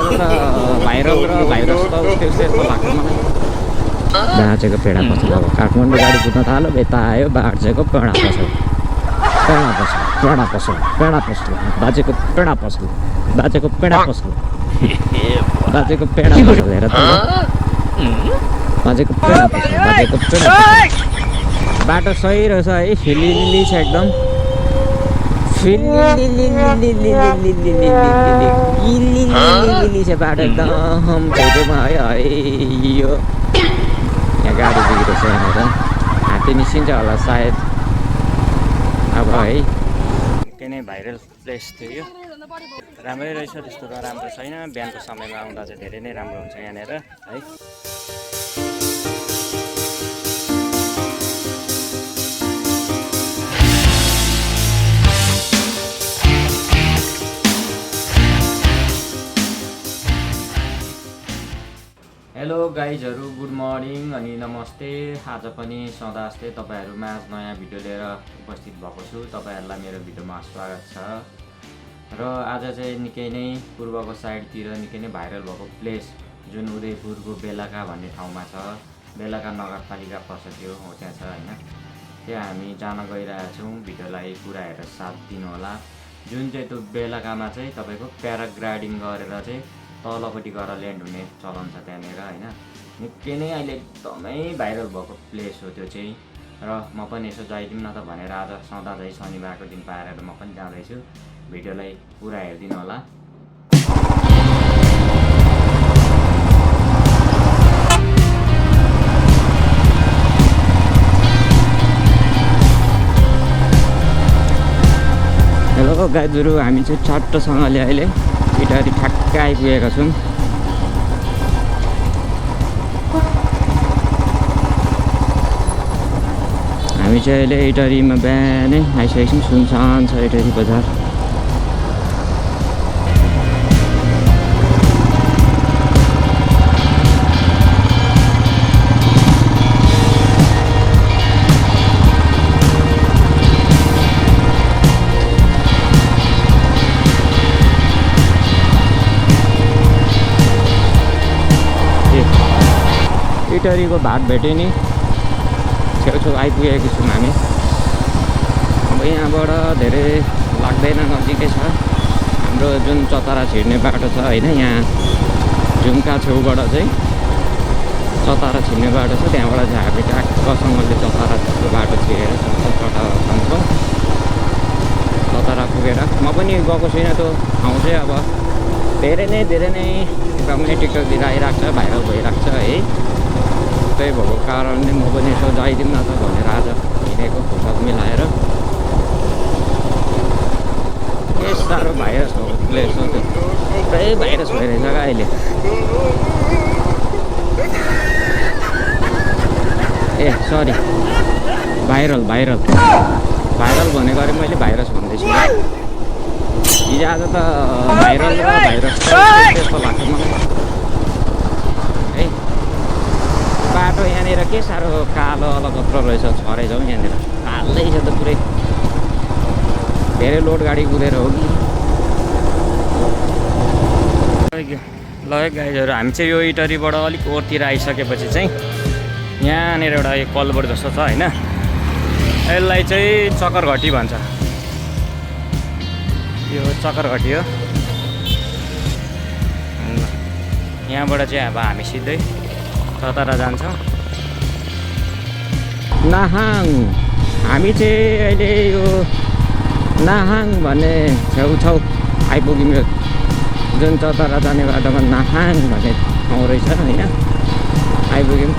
आज त भाइरल र भाइरस त त्यस्तो लाग्छ मलाई। बाँचेको पेडा पसल अब काठमाडौँ गाडी कुद्न थाल्यो यता आयो बाँचेको पेडा पसल बाँचेको पेडा पसल बाँचेको पेडा पसल हेर त बाँचेको पेडा पसल बाटो सही रहेछ है फिलिली छ एकदम फिलिली छ बाटो एकदम छेउमा है यो यहाँ गाडी बिग्रेछ यहाँनिर हात्ती निस्किन्छ होला सायद अब है निकै नै भाइरल प्लेस थियो यो राम्रै रहेछ त्यस्तो त राम्रो छैन बिहानको समयमा आउँदा चाहिँ धेरै नै राम्रो हुन्छ यहाँनिर है। हेलो गाइजहरू गुड मर्निङ अनि नमस्ते। आज पनि सदा जस्तै तपाईँहरूमा आज नयाँ भिडियो लिएर उपस्थित भएको छु। तपाईँहरूलाई मेरो भिडियोमा स्वागत छ र आज चाहिँ निकै नै पूर्वको साइडतिर निकै नै भाइरल भएको प्लेस जुन उदयपुरको बेलाका भन्ने ठाउँमा छ। बेलाका नगरपालिका पर्छ त्यो हो त्यहाँ छ होइन। त्यहाँ हामी जान गइरहेका छौँ। भिडियोलाई पुरा हेरेर साथ दिनु होला। जुन चाहिँ त्यो बेलाकामा चाहिँ तपाईँको प्याराग्लाइडिङ गरेर चाहिँ तलपट्टि गएर ल्यान्ड हुने चलन छ त्यहाँनिर होइन। निकै नै अहिले एकदमै भाइरल भएको प्लेस हो त्यो चाहिँ र म पनि यसो जाइदिउँ न त भनेर आज सधैँ चाहिँ शनिबारको दिन पारेर म पनि जाँदैछु। भिडियोलाई पुरा हेरिदिनु होला। हेलो गाइजहरू हामी चाहिँ चट्टसँगले अहिले इटारी ठ्याक्कै आइपुगेका छौँ। हामी चाहिँ अहिले इटारीमा बिहानै आइसकेको छौँ। सुनसान छ इटारी बजार। इटरीको भाट भेट्यो नि छेउछेउ आइपुगेको छौँ हामी। अब यहाँबाट धेरै लाग्दैन नजिकै छ। हाम्रो जुन चतरा छिर्ने बाटो छ होइन यहाँ झुम्का छेउबाट चाहिँ चतरा छिर्ने बाटो छ। त्यहाँबाट चाहिँ हामी ट्याक्कसँगले चतरा बाटो छिरेर चतरा पुगेर म पनि गएको छुइनँ त्यो ठाउँ चाहिँ। अब धेरै नै एकदमै टिकटक दिएर आइरहेको छ भाइरल भइरहेको छ है। त्यही भएको कारणले म पनि यसो जाइदिउँ न त भनेर आज हिँडेको फुर्सद मिलाएर। के साह्रो भाइरस भएको प्लेस हो त्यो पुरै भाइरस भइरहेछ क्या अहिले। ए सरी भाइरल भनेको अरे मैले भाइरस भन्दैछु। हिजो आज त भाइरल र भाइरस त्यस्तो लाग्छ मलाई है। बाटो यहाँनिर के साह्रो कालो अलगत्र रहेछ छरै जाउँ यहाँनिर हाल्दै छ त पुरै। धेरै लोड गाडी कुदेर हो कि ल गाइजहरू हामी चाहिँ यो इटरीबाट अलिक ओरतिर आइसकेपछि चाहिँ यहाँनिर एउटा यो कलबोर्ड जस्तो छ होइन। यसलाई चाहिँ चक्करघट्टी भन्छ। यो चक्करघट्टी हो। यहाँबाट चाहिँ अब हामी सिधै चतरा जान्छ। नाहाङ हामी चाहिँ अहिले यो नाहाङ भन्ने छेउछाउ आइपुग्यौँ। जुन चतरा जाने बाटोमा नाहाङ भन्ने ठाउँ रहेछ होइन आइपुग्यौँ।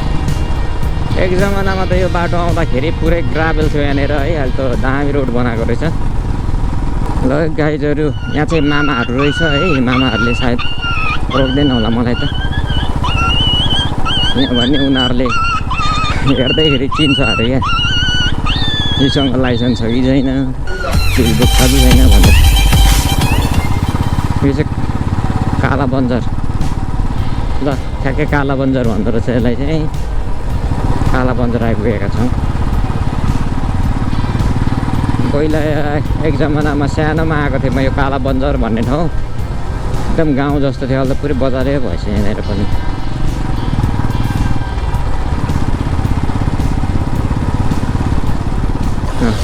एक जमानामा त यो बाटो आउँदाखेरि पुरै ग्राभेल थियो यहाँनिर है। अहिले त दामी रोड बनाएको रहेछ। ल गाइजहरू यहाँ चाहिँ मामाहरू रहेछ है। मामाहरूले सायद रोक्दैन होला मलाई त भने उनीहरूले हेर्दैखेरि चिन्छ अरे क्या योसँग लाइसेन्स छ कि छैन सिल बुक छ कि छैन भनेर। यो चाहिँ काला बन्जर ल ठ्याक्कै काला बन्जर भन्दो रहेछ यसलाई चाहिँ। काला बन्जर आइपुगेका छौँ। पहिला एक जमानामा सानोमा आएको थिएँ म यो काला बन्जर भन्ने ठाउँ। एकदम गाउँ जस्तो थियो अहिले त पुरै बजारै भएछ यहाँनिर पनि।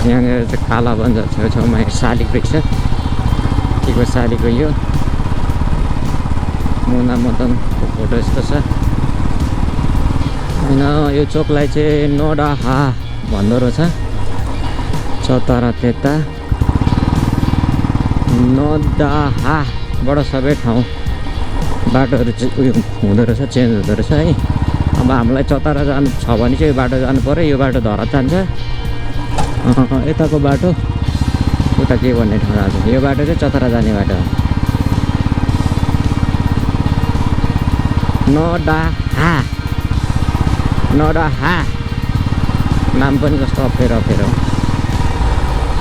यहाँनिर चाहिँ काला बजार छेउछाउमा शालिग रहेछ, के को शालिग यो मुना मदनको फोटो यस्तो छ होइन। यो चोकलाई चाहिँ नोडाहा भन्दो रहेछ, चतरा त्यता नोडाहाबाट सबै ठाउँ बाटोहरू चाहिँ उयो हुँदो रहेछ, चेन्ज हुँदो रहेछ है। अब हामीलाई चतरा जानु छ भने चाहिँ यो बाटो जानु पऱ्यो, यो बाटो धरा जान्छ यताको बाटो, उता के भन्ने ठाउँ आज यो बाटो चाहिँ चतरा जाने बाटो हो। नोडाहा नाम पनि कस्तो अप्ठ्यारो अप्ठ्यारो।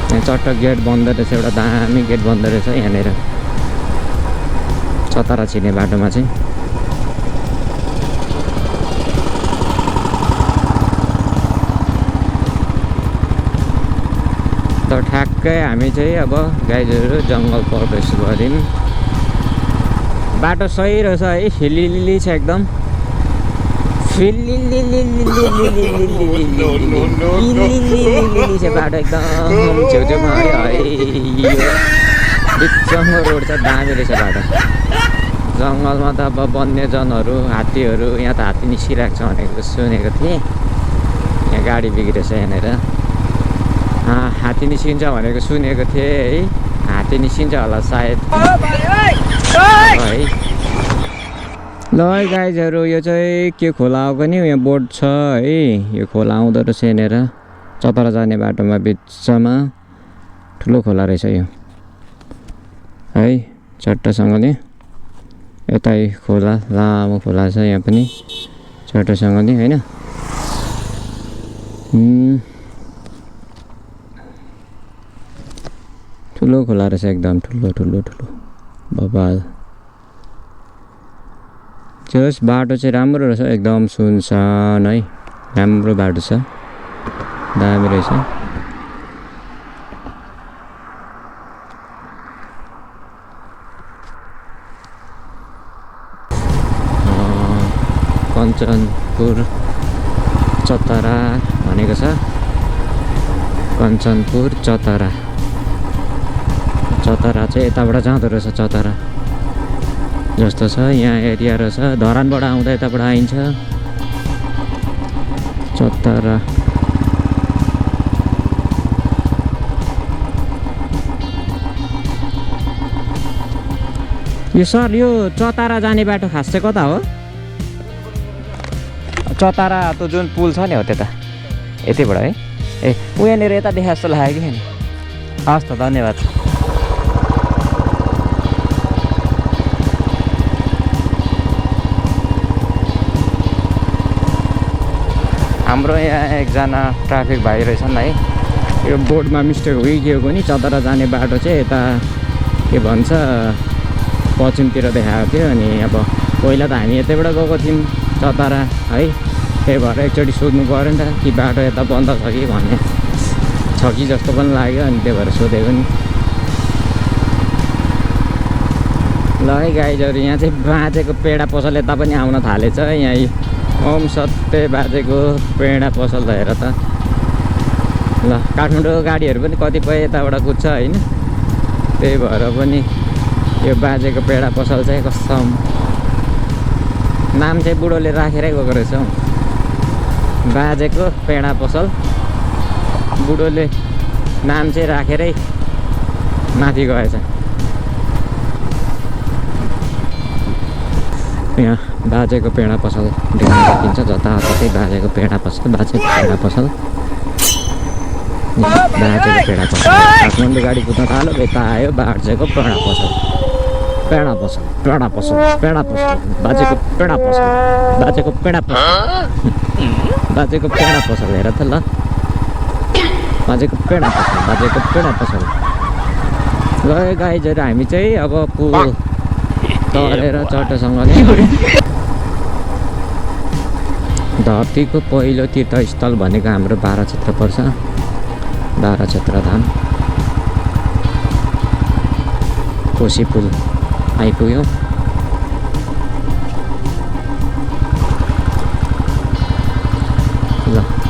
यहाँ चट्ट गेट बन्द रहेछ, एउटा दामी गेट बन्द रहेछ यहाँनिर चतरा छिर्ने बाटोमा चाहिँ। त ठ्याक्कै हामी चाहिँ अब गाइजहरू जङ्गल प्रवेश गऱ्यौँ। बाटो सही रहेछ है, हिलिली छ एकदम, बाटो एकदम छेउछेउमा है। बिचमा रोड छ, दामी रहेछ बाटो। जङ्गलमा त अब वन्यजनहरू हात्तीहरू, यहाँ त हात्ती निस्किरहेको छ भनेको सुनेको थिएँ। यहाँ गाडी बिग्रेछ यहाँनिर, हात्ती निस्किन्छ भनेको सुनेको थिएँ है। हात्ती निस्किन्छ होला सायद है। ल है गाइजहरू, यो चाहिँ के खोला हो पनि, यहाँ बोर्ड छ है। यो खोला आउँदो रहेछ यहाँनिर चतरा जाने बाटोमा, बिचमा ठुलो खोला रहेछ यो है। चट्टसँगले यतै खोला, लामो खोला छ यहाँ पनि चट्टसँगले होइन। ठुलो खोला रहेछ एकदम, ठुलो ठुलो ठुलो बबाल। जस बाटो चाहिँ राम्रो रहेछ एकदम, सुनसान है, राम्रो बाटो छ, दामी रहेछ। कञ्चनपुर चतरा भनेको छ, कञ्चनपुर चतरा। चतरा चाहिँ यताबाट जाँदो रहेछ, चतरा जस्तो छ यहाँ एरिया रहेछ। धरानबाट आउँदा यताबाट आइन्छ चतरा। यो सर, यो चतरा जाने बाटो खास चाहिँ कता हो? चतरा त्यो जुन पुल छ नि हो त्यता, यतिबाट है? ए यहाँनिर यता देखा जस्तो लाग्यो कि। हस् त, धन्यवाद। हाम्रो यहाँ एकजना ट्राफिक भाइ रहेछन् है। यो बोर्डमा मिस्टेक हो कि के हो नि, चतरा जाने बाटो चाहिँ यता के भन्छ पश्चिमतिर देखाएको थियो। अनि अब पहिला त हामी यतैबाट गएको थियौँ चतरा है, त्यही भएर एकचोटि सोध्नु पऱ्यो नि त कि बाटो यता बन्द छ कि भन्ने छ कि जस्तो पनि लाग्यो, अनि त्यही भएर सोधेको नि। ल है गाइजहरू, यहाँ चाहिँ बाजेको पेडा पसल यता पनि आउन थालेछ। यहाँ ओम सत्य बाजेको पेडा पसल हेर त। ल काठमाडौँ गाडीहरू पनि कतिपय यताबाट कुद्छ होइन, त्यही भएर पनि यो बाजेको पेडा पसल चाहिँ कसम नाम चाहिँ बुढोले राखेरै गएको रहेछ हौ, बाजेको पेडा पसल। बुढोले नाम चाहिँ राखेरै माथि गएछ। यहाँ बाजेको पेडा पसल देख्न सकिन्छ, जताततै बाजेको पेडा पसल, बाजेको पेडा पसल, बाजेको पेडा पसल। काठमाडौँ गाडी कुद्न थाल्यो, यता आयो बाजेको पेडा पसल, पेडा पसल, पेडा पसल, पेडा पसल, बाजेको पेडा पसल, बाजेको पेडा पसल, बाजेको पेडा पसल। हेर त ल, बाजेको पेडा पसल, बाजेको पेडा पसल। गयो गाइजहरू, हामी चाहिँ अब पुल तरेर चट्टसँगले धरतीको पहिलो तीर्थस्थल भनेको हाम्रो बारा क्षेत्र पर्छ, बारा क्षेत्र धाम। कोशी पुल आइपुग्यो।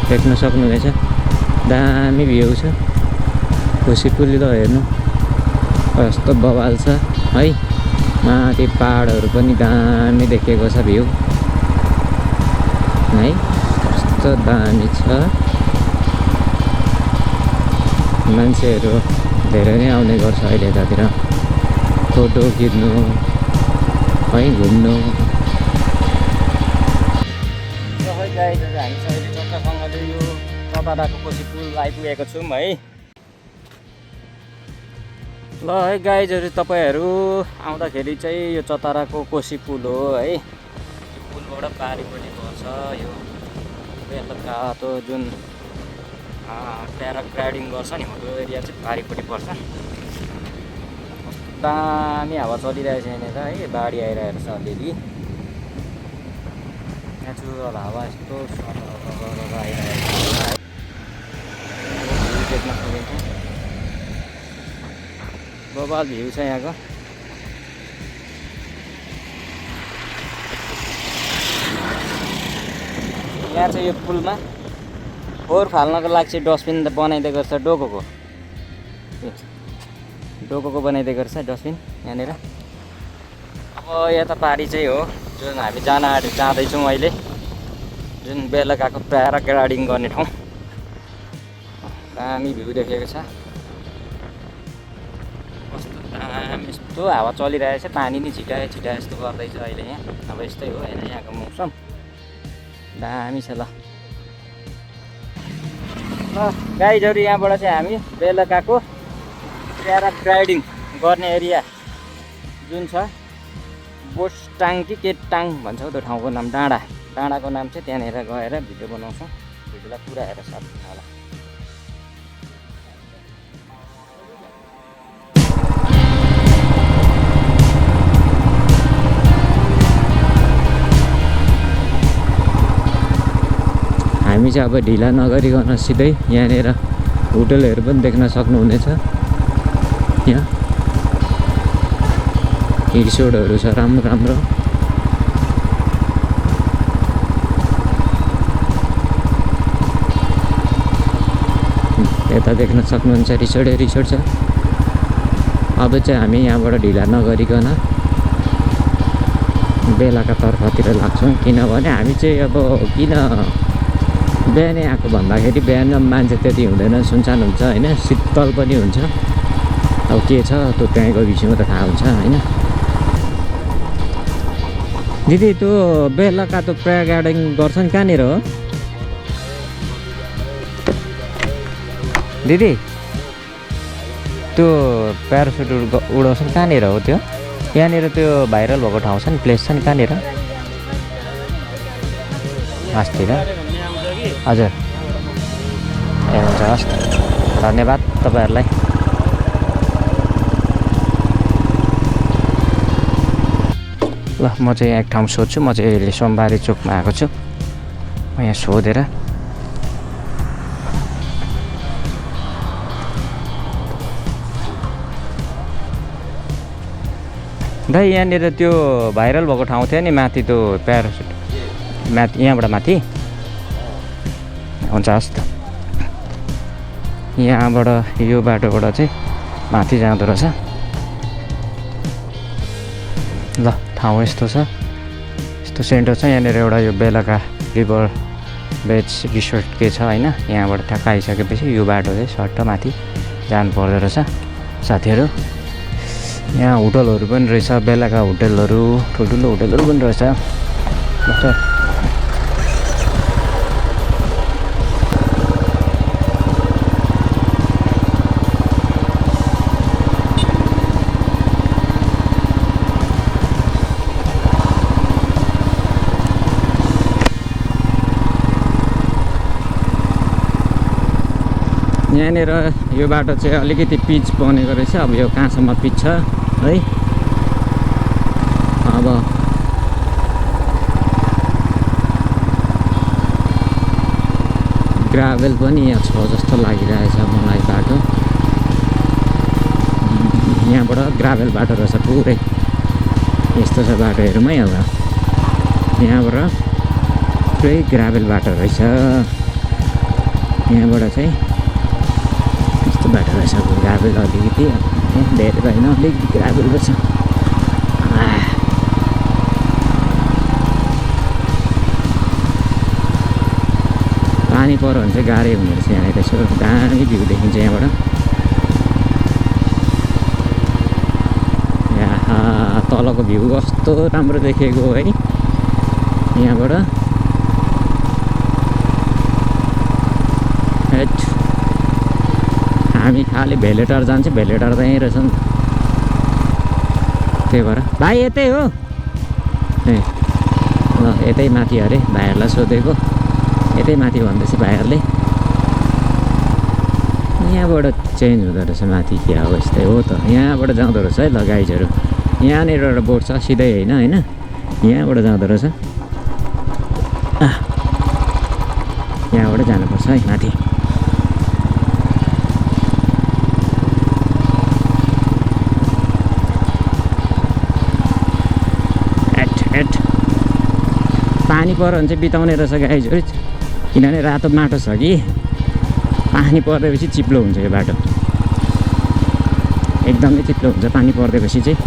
देख्न सक्नुहुनेछ दामी भ्यू छ कोसी पुल त हेर्नु कस्तो बवाल छ है माथि पहाडहरू पनि दामी देखेको छ भ्यू है कस्तो दामी छ मान्छेहरू धेरै नै आउने गर्छ अहिले यतातिर फोटो खिच्नु है घुम्नु हामी चाहिँ अहिले चक्कासँगले यो चतराको कोसी पुल आइपुगेको छौँ है ल है गाइजहरू तपाईँहरू आउँदाखेरि चाहिँ यो चतराको कोसी पुल हो है यो पुलबाट पारिपट्टि पर्छ यो बेलुकाको जुन प्याराग्लाइडिङ गर्छ नि हो त्यो एरिया चाहिँ पारिपट्टि पर्छ दामी हावा चलिरहेछ यहाँनिर है बाढी आइरहेको छ अलिअलि नेचुरल हावा यस्तो आइरहेको छ है देख्न सकिन्छ बबाल भ्यू छ यहाँको यहाँ चाहिँ यो पुलमा फोहोर फाल्नको लागि चाहिँ डस्टबिन बनाइदिएको रहेछ डोकोको बनाइदिएको रहेछ डस्टबिन यहाँनिर अब यता पारी चाहिँ हो जुन हामी जाँदैछौँ अहिले जुन बेलुकाको प्याराग्लाइडिङ गर्ने ठाउँ दामी भ्यू देखेको छ कस्तो दामी यस्तो हावा चलिरहेछ पानी नि छिटाए यस्तो गर्दैछ अहिले यहाँ अब यस्तै हो होइन यहाँको मौसम दामी छ ल गाइजहरू यहाँबाट चाहिँ हामी बेलुकाको प्याराग्लाइडिङ गर्ने एरिया जुन छ बोस्टाङ कि केटाङ भन्छ त्यो ठाउँको नाम डाँडाको नाम चाहिँ त्यहाँनिर गएर भिडियो बनाउँछौँ भिडियोलाई पुरा हेरेर साथ होला हामी चाहिँ अब ढिला नगरिकन सिधै यहाँनिर होटलहरू पनि देख्न सक्नुहुनेछ यहाँ रिसोर्टहरू छ राम्रो राम्रो यता देख्न सक्नुहुन्छ रिसोर्ट छ अब चाहिँ हामी यहाँबाट ढिला नगरिकन बेलाका तर्फतिर लाग्छौँ किनभने हामी चाहिँ अब किन बिहानै आएको भन्दाखेरि बिहान मान्छे त्यति हुँदैन सुनसान हुन्छ होइन शीतल पनि हुन्छ अब के छ त्यो त्यहीँ गएपछि त थाहा हुन्छ होइन दिदी त्यो बेलुका त्यो प्याराग्लाइडिङ गर्छन् कहाँनिर हो दिदी त्यो प्यारासुट उडाउँछन् कहाँनिर हो त्यो यहाँनिर त्यो भाइरल भएको ठाउँ छ नि प्लेस छ नि कहाँनिर मास्तिर हजुर ए हुन्छ हस् धन्यवाद तपाईँहरूलाई ल म चाहिँ यहाँ एक ठाउँ सोध्छु म चाहिँ अहिले सोमबारे चोकमा आएको छु म यहाँ सोधेर दाइ यहाँनिर त्यो भाइरल भएको ठाउँ थियो नि माथि त्यो प्यारासुट माथि यहाँबाट माथि हुन्छ हस् त यहाँबाट यो बाटोबाट चाहिँ माथि जाँदो रहेछ ल ठाउँ यस्तो छ यस्तो सेन्टर छ यहाँनिर एउटा यो बेलुका रिभर बेच रिसोर्ट के छ होइन यहाँबाट ठ्याक्क आइसकेपछि यो बाटो चाहिँ सट्ट माथि जानु पर्दो रहेछ साथीहरू यहाँ होटलहरू पनि रहेछ बेलुका होटलहरू ठुल्ठुलो होटलहरू पनि रहेछ यहाँनिर यो बाटो चाहिँ अलिकति पिच बनेको रहेछ अब यो कहाँसम्म पिच छ है अब ग्राभेल पनि यहाँ छ जस्तो लागिरहेछ मलाई बाटो यहाँबाट ग्राभेल बाटो रहेछ पुरै यस्तो छ बाटो हेरौँ है अब यहाँबाट पुरै ग्राभेल बाटो रहेछ यहाँबाट चाहिँ यस्तो बाटो रहेछ ग्राभेल अलिकति धेरै भएन अलिकति ग्राभेल रहेछ पानी पऱ्यो भने चाहिँ गाह्रै हुने रहेछ यहाँनिर यसो दामी भ्यू देखिन्छ यहाँबाट यहाँ तलको भ्यू कस्तो राम्रो देखेको है यहाँबाट हामी खालि भेलेटर जान्छ भेलेटर त यहीँ रहेछ नि त्यही भएर भाइ यतै हो ए ल यतै माथि अरे भाइहरूलाई सोधेको यतै माथि भन्दैछ भाइहरूले यहाँबाट चेन्ज हुँदो रहेछ माथि क्या हो यस्तै हो त यहाँबाट जाँदो रहेछ है ल गाइजहरू यहाँनिर एउटा बोर्ड छ सिधै होइन यहाँबाट जाँदो रहेछ यहाँबाट जानुपर्छ है माथि पानी पऱ्यो भने चाहिँ बिताउने रहेछ गाइजहरू किनभने रातो माटो छ कि पानी परिदिएपछि चिप्लो हुन्छ यो बाटो एकदमै चिप्लो हुन्छ पानी परिदिएपछि चाहिँ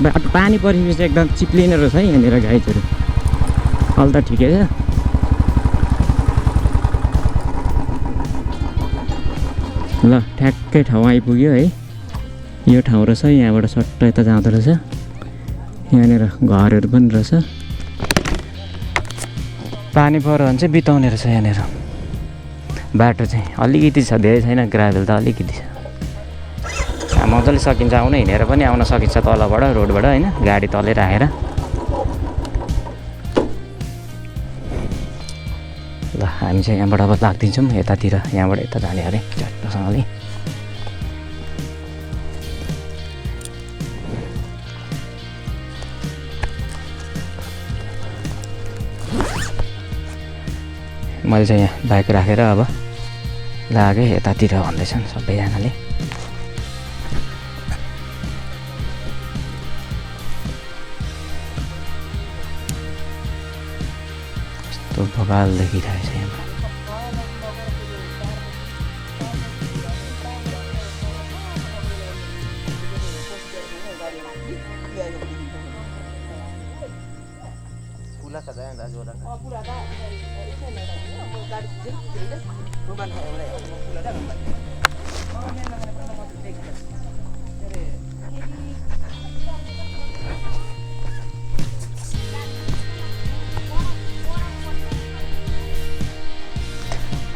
बाटो पानी परेपछि एकदम चिप्लिने रहेछ है यहाँनिर गाइजहरू अहिले त ठिकै छ ल ठ्याक्कै ठाउँ आइपुग्यो है यो ठाउँ रहेछ यहाँबाट सट्ट यता जाँदो रहेछ यहाँनिर घरहरू पनि रहेछ पानी पऱ्यो भने चाहिँ बिताउने रहेछ यहाँनिर बाटो चाहिँ अलिकति छ धेरै छैन ग्राभेल त अलिकति छ मजाले सकिन्छ आउन हिँडेर पनि आउन सकिन्छ तलबाट रोडबाट होइन गाडी तलै राखेर ल हामी चाहिँ यहाँबाट अब लाग्दिन्छौँ यतातिर यहाँबाट यता जाने अरे चट्टसँगले मैले चाहिँ यहाँ बाइक राखेर अब लागेँ यतातिर भन्दैछन् सबैजनाले यस्तो बगाल देखिरहेछ यहाँ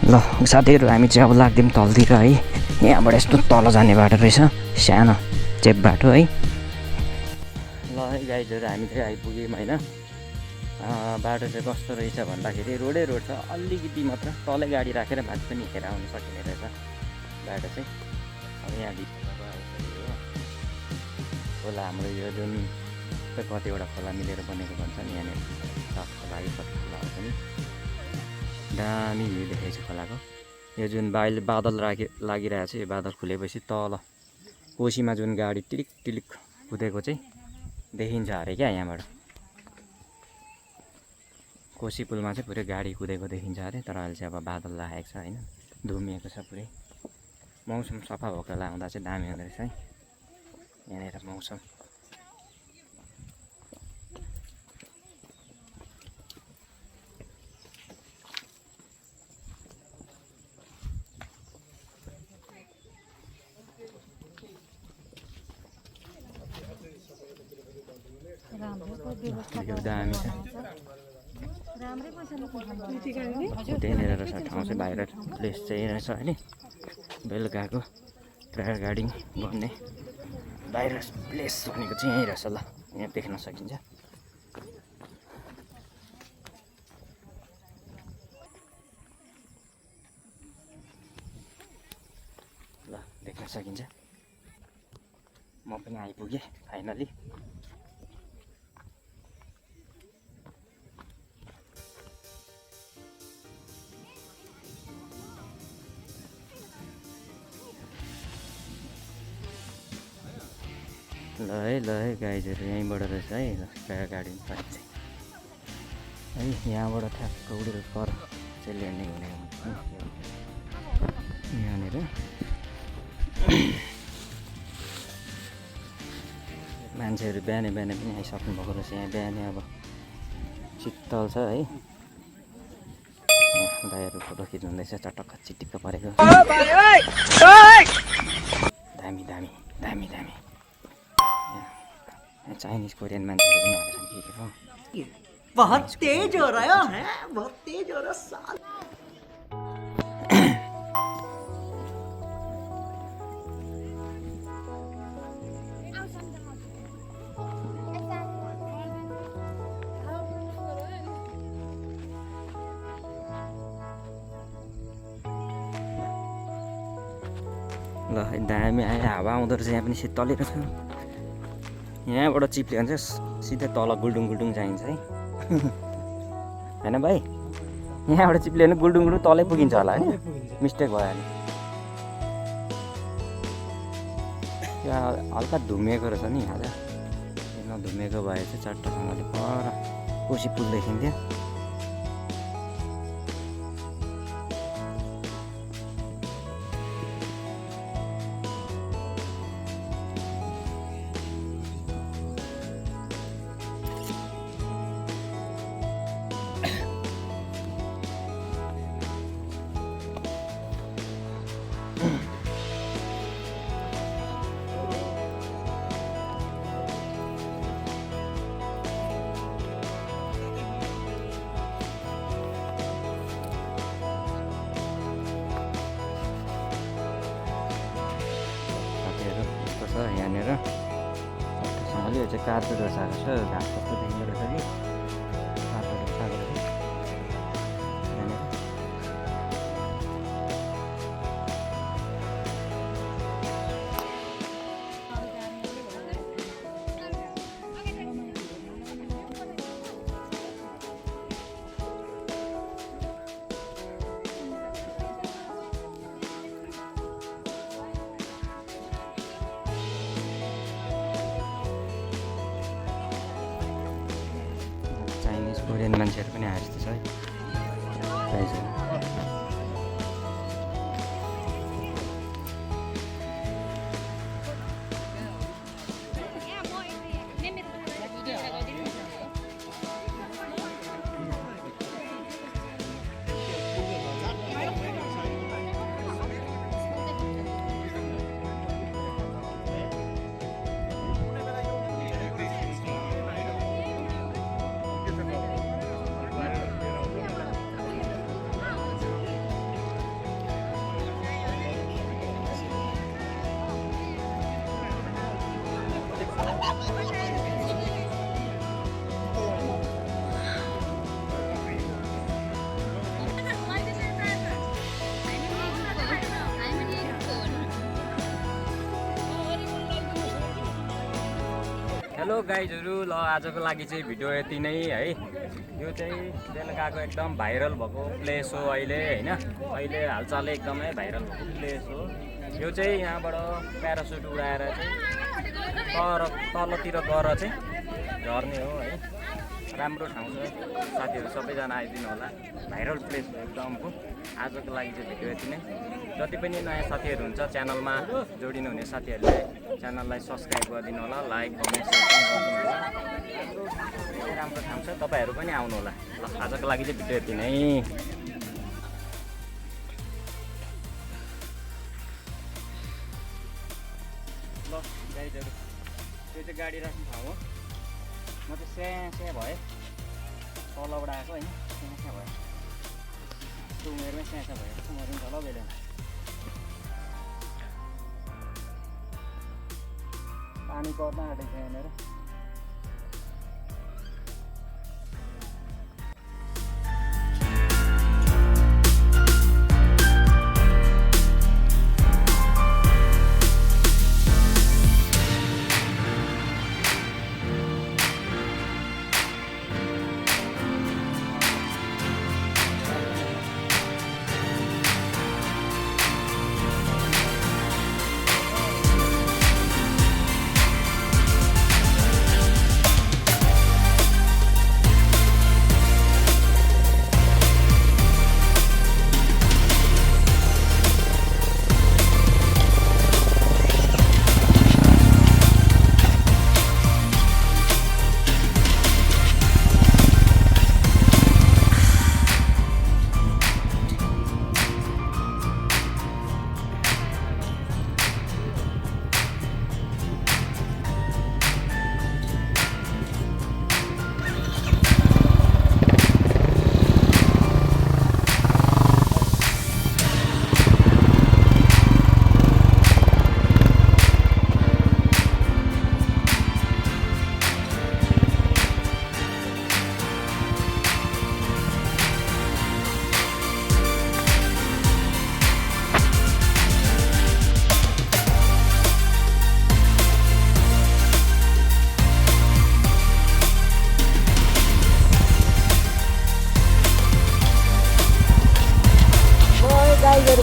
ल साथीहरू हामी चाहिँ अब लाग्दिउँ तलतिर है यहाँबाट यस्तो तल जाने बाटो रहेछ सानो चेप बाटो है ल है गाइजहरू हामी चाहिँ आइपुग्यौँ होइन बाटो चाहिँ कस्तो रहेछ भन्दाखेरि रोडै रोड छ अलिकति मात्र तलै गाडी राखेर माथि पनि हिँडेर आउनु सकिने रहेछ बाटो चाहिँ अब यहाँ भित्र हो खोला हाम्रो यो जुन कतिवटा खोला मिलेर बनेको भन्छ नि यहाँनिर खोला कति खोला हो पनि दामी भ्यू देखेको छु खोलाको यो जुन बादल लागिरहेको छ यो बादल खुलेपछि तल कोसीमा जुन गाडी टिलिक टिलिक कुदेको चाहिँ देखिन्छ अरे क्या यहाँबाट कोसी पुलमा चाहिँ पुरै गाडी कुदेको देखिन्छ अरे तर अहिले चाहिँ अब बादल लागेको छ होइन धुमिएको छ पुरै मौसम सफा भएको लाउँदा चाहिँ दामी हुँदो रहेछ है यहाँनिर मौसम दामी छ त्यहीँनिर रहेछ ठाउँ चाहिँ बाहिर प्लेस चाहिँ रहेछ होइन बेलुकाको प्याराग्लाइडिङ गर्ने बाहिर प्लेस भनेको चाहिँ यहीँ रहेछ ल यहाँ देख्न सकिन्छ ल देख्न सकिन्छ म पनि आइपुगेँ फाइनली ल है गाइजहरू यहीँबाट रहेछ है गाडी बाइक चाहिँ है यहाँबाट ठ्याक्क उडेर पर चाहिँ ल्यान्डिङ हुने यहाँनिर मान्छेहरू बिहानै पनि आइसक्नु भएको रहेछ यहाँ बिहानै अब शीतल छ है दाइहरू फोटो खिच्नुहुँदैछ चटक्क चिटिक्क परेको दामी दामी दामी दामी चाइनिज कोरियन मान्छेहरू पनि आएको छन् के बहुत तेज हो रहा है बहुत तेज हो रहा साल ल दामी आयो हावा आउँदो रहेछ यहाँ पनि शीतलेर छ यहाँबाट चिप्ल्यो भने चाहिँ सिधै तल गुल्डुङ गुल्डुङ चाहिन्छ है होइन भाइ यहाँबाट चिप्ल्यो भने गुल्डुङ गुल्डुङ तलै पुगिन्छ होला होइन मिस्टेक भयो भने यहाँ हल्का धुमेको रहेछ नि आज नधुमेको भए चाहिँ चट्टसँगले पर कोसी पुल देखिन्थ्यो यहाँनिर चट्टसँगले यो चाहिँ कार्पेट बसाएको छ घाँस कस्तो देखिँदो रहेछ कि कार्पेट बसाएको रहेछ यहाँनिर कोरियन मान्छेहरू पनि आए जस्तो छ है हेलो गाइजहरू ल आजको लागि चाहिँ भिडियो यति नै है यो चाहिँ बेलुकाको एकदम भाइरल भएको प्लेस हो अहिले होइन अहिले हालचालै एकदमै भाइरल भएको प्लेस हो यो चाहिँ यहाँबाट प्यारासुट उडाएर चाहिँ तलतिर गएर चाहिँ झर्ने हो है राम्रो ठाउँ छ साथीहरू सबैजना आइदिनु होला भाइरल प्लेस हो एकदमको आजको लागि चाहिँ भिडियो यति नै जति पनि नयाँ साथीहरू हुन्छ च्यानलमा जोडिनुहुने साथीहरूले च्यानललाई सब्सक्राइब गरिदिनु होला लाइक कमेन्ट सेयर पनि गरिदिनु होला राम्रो ठाउँ छ तपाईँहरू पनि आउनु होला ल आजको लागि चाहिँ भिडियो यति नै ल गाइजहरू त्यो चाहिँ गाडी राख्ने ठाउँ हो म चाहिँ स्याँ भएँ तलबाट आएको होइन स्याँ भयो उमेरमै स्याँ भयो उमेर पनि तल बेला पानी पर्न आँटेको छ यहाँनिर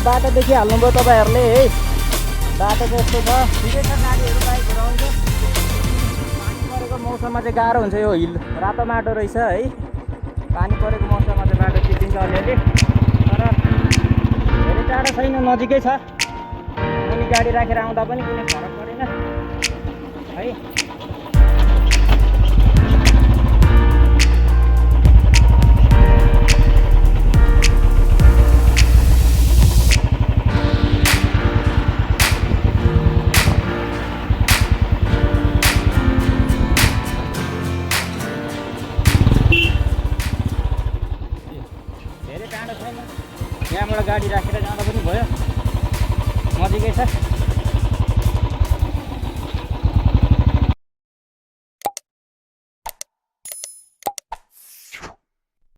बाटो देखिहाल्नुभयो तपाईँहरूले है। बाटो चाहिँ यस्तो छ, ठिकै छ, गाडीहरू बाइकहरू आउँछ। पानी परेको मौसममा चाहिँ गाह्रो हुन्छ, यो हिल रातो माटो रहेछ है। पानी परेको मौसममा चाहिँ बाटो चिप्लिन्छ अलिअलि, तर धेरै टाढो छैन, नजिकै छ। अनि गाडी राखेर आउँदा पनि कुनै फरक परेन है। धेरै टाढो छैन, यहाँबाट गाडी राखेर जाँदा पनि भयो, नजिकै छ।